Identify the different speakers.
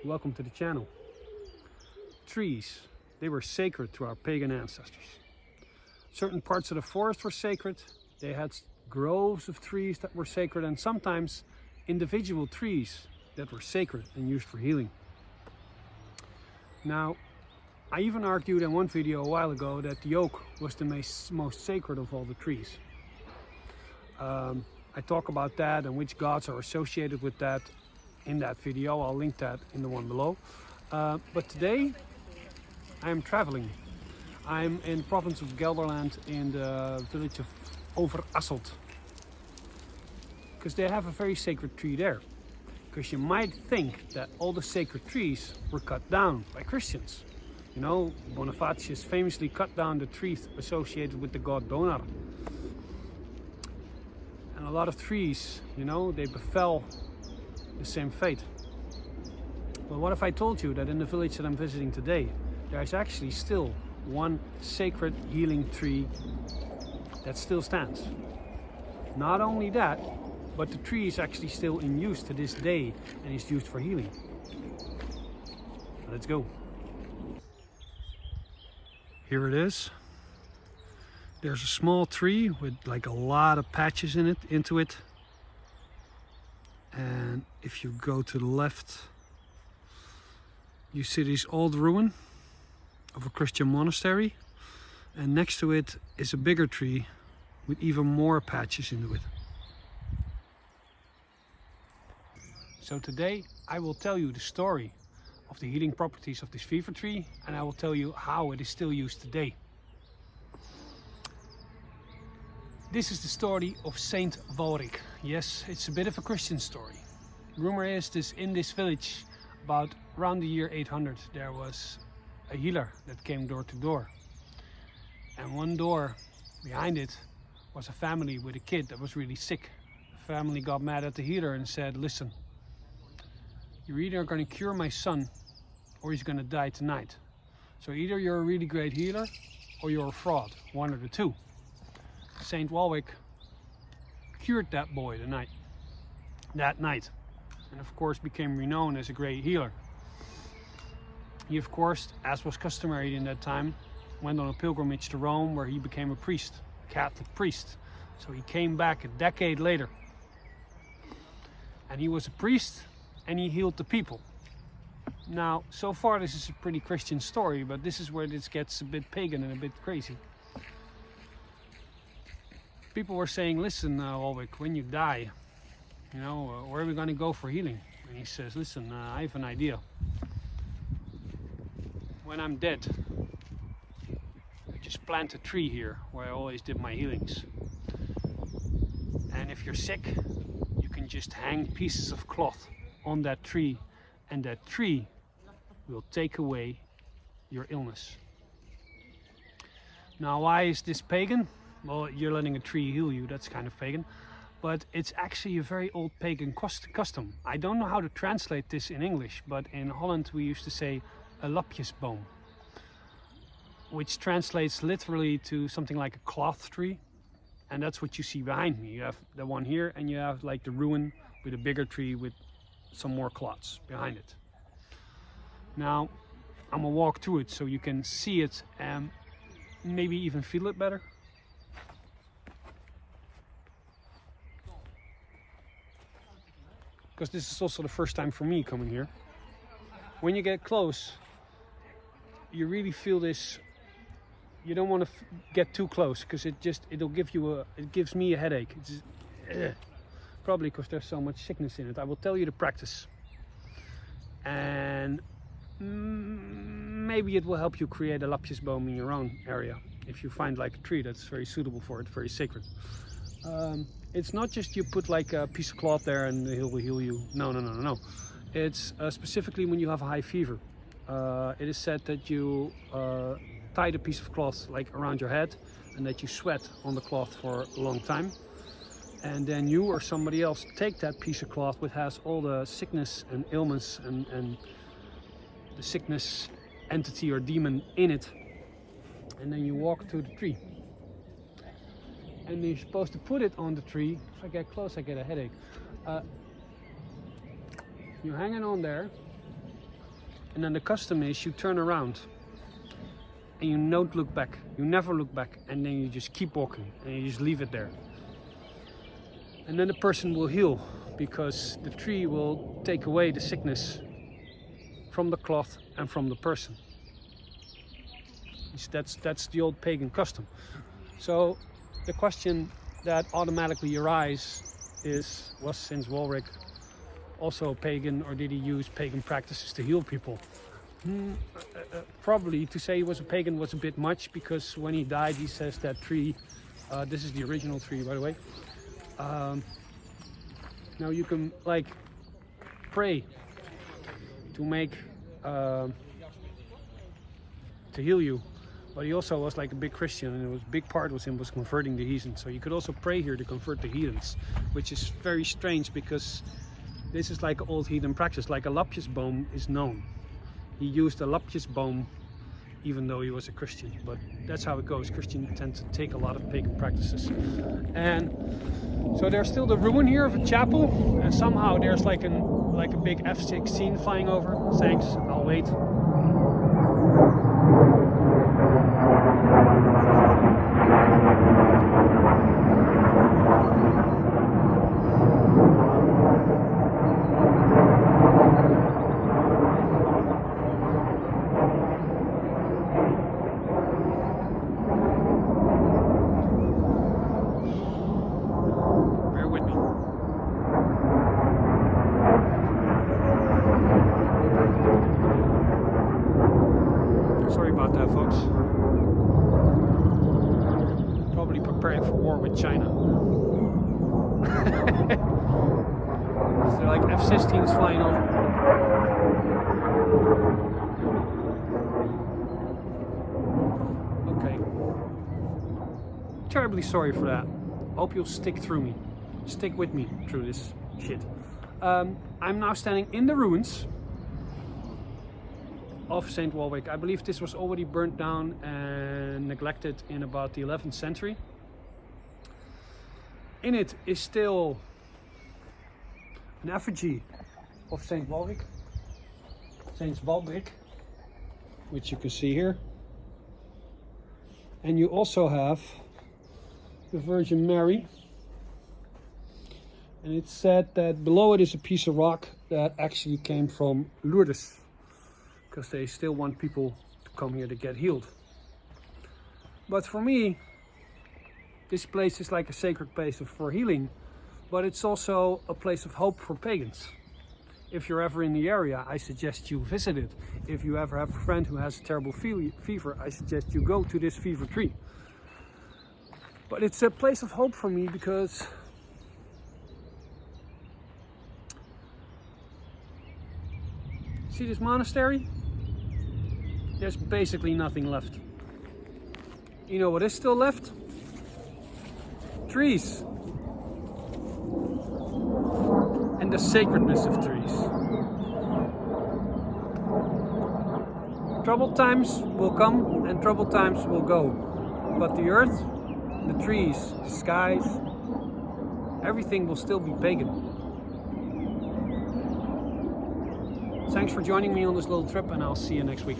Speaker 1: welcome to the channel. Trees, they were sacred to our pagan ancestors. Certain parts of the forest were sacred. They had groves of trees that were sacred, and sometimes individual trees that were sacred and used for healing. Now, I even argued in one video a while ago that the oak was the most sacred of all the trees. I talk about that and which gods are associated with that in that video. I'll link that in the one below. But today I am traveling. I'm in the province of Gelderland in the village of Overasselt, because they have a very sacred tree there. Because you might think that all the sacred trees were cut down by Christians. You know, Bonifatius famously cut down the tree associated with the god Donar. And a lot of trees, you know, they befell the same fate. But what if I told you that in the village that I'm visiting today, there is actually still one sacred healing tree that still stands? Not only that, but the tree is actually still in use to this day and is used for healing. Let's go. Here it is. There's a small tree with like a lot of patches into it. And if you go to the left, you see this old ruin of a Christian monastery. And next to it is a bigger tree with even more patches into it. So today I will tell you the story of the healing properties of this fever tree, and I will tell you how it is still used today. This is the story of Saint Walric. Yes, it's a bit of a Christian story. Rumor is this in this village, about around the year 800, there was a healer that came door to door. And one door behind it was a family with a kid that was really sick. The family got mad at the healer and said, listen, you're either going to cure my son or he's going to die tonight. So either you're a really great healer or you're a fraud, one of the two. Saint Walric cured that boy that night, and of course became renowned as a great healer. He, of course, as was customary in that time, went on a pilgrimage to Rome, where he became a priest, a Catholic priest. So he came back a decade later, and he was a priest and he healed the people. Now, so far this is a pretty Christian story, but this is where this gets a bit pagan and a bit crazy. People were saying, listen, Walric, when you die, you know, where are we going to go for healing? And he says, listen, I have an idea. When I'm dead, I just plant a tree here where I always did my healings. And if you're sick, you can just hang pieces of cloth on that tree, and that tree will take away your illness. Now, why is this pagan? Well, you're letting a tree heal you, that's kind of pagan. But it's actually a very old pagan custom. I don't know how to translate this in English, but in Holland we used to say a lapjesboom, which translates literally to something like a cloth tree. And that's what you see behind me. You have the one here, and you have like the ruin with a bigger tree with some more cloths behind it. Now, I'm gonna walk through it so you can see it and maybe even feel it better. Because this is also the first time for me coming here. When you get close, you really feel this. You don't want to get too close, because it gives me a headache. It's probably because there's so much sickness in it. I will tell you the practice, and maybe it will help you create a lapjesboom in your own area if you find like a tree that's very suitable for it, very sacred. It's not just you put like a piece of cloth there and it will heal you. No. It's specifically when you have a high fever. It is said that you tie the piece of cloth like around your head, and that you sweat on the cloth for a long time. And then you or somebody else take that piece of cloth which has all the sickness and ailments and the sickness entity or demon in it, and then you walk to the tree. And you're supposed to put it on the tree. If I get close, I get a headache. You hang it on there, And then the custom is you turn around and you don't look back. You never look back, and then you just keep walking and you just leave it there. And then the person will heal, because the tree will take away the sickness from the cloth and from the person. That's the old pagan custom. So the question that automatically arises is, was Saint Walric also pagan, or did he use pagan practices to heal people? Probably to say he was a pagan was a bit much, because when he died he says that tree, this is the original tree by the way, now you can like pray to make to heal you, but he also was like a big Christian, and it was big part was him was converting the heathens. So you could also pray here to convert the heathens, which is very strange, because this is like old heathen practice. Like a lapjesboom is known. He used a lapjesboom even though he was a Christian, but that's how it goes. Christians tend to take a lot of pagan practices. And so there's still the ruin here of a chapel, and somehow there's like a big F-16 flying over. Thanks, I'll wait. Sorry about that, folks. Probably preparing for war with China. So like F-16s flying over. Okay. Terribly sorry for that. Hope you'll stick with me through this shit. I'm now standing in the ruins of Saint Walric. I believe this was already burnt down and neglected in about the 11th century. In it is still an effigy of Saint Walric, Saint Walric, which you can see here. And you also have the Virgin Mary. And it's said that below it is a piece of rock that actually came from Lourdes, because they still want people to come here to get healed. But for me, this place is like a sacred place for healing, but it's also a place of hope for pagans. If you're ever in the area, I suggest you visit it. If you ever have a friend who has a terrible fever, I suggest you go to this fever tree. But it's a place of hope for me, because see this monastery? There's basically nothing left. You know what is still left? Trees. And the sacredness of trees. Troubled times will come and troubled times will go. But the earth, the trees, the skies, everything will still be pagan. Thanks for joining me on this little trip, and I'll see you next week.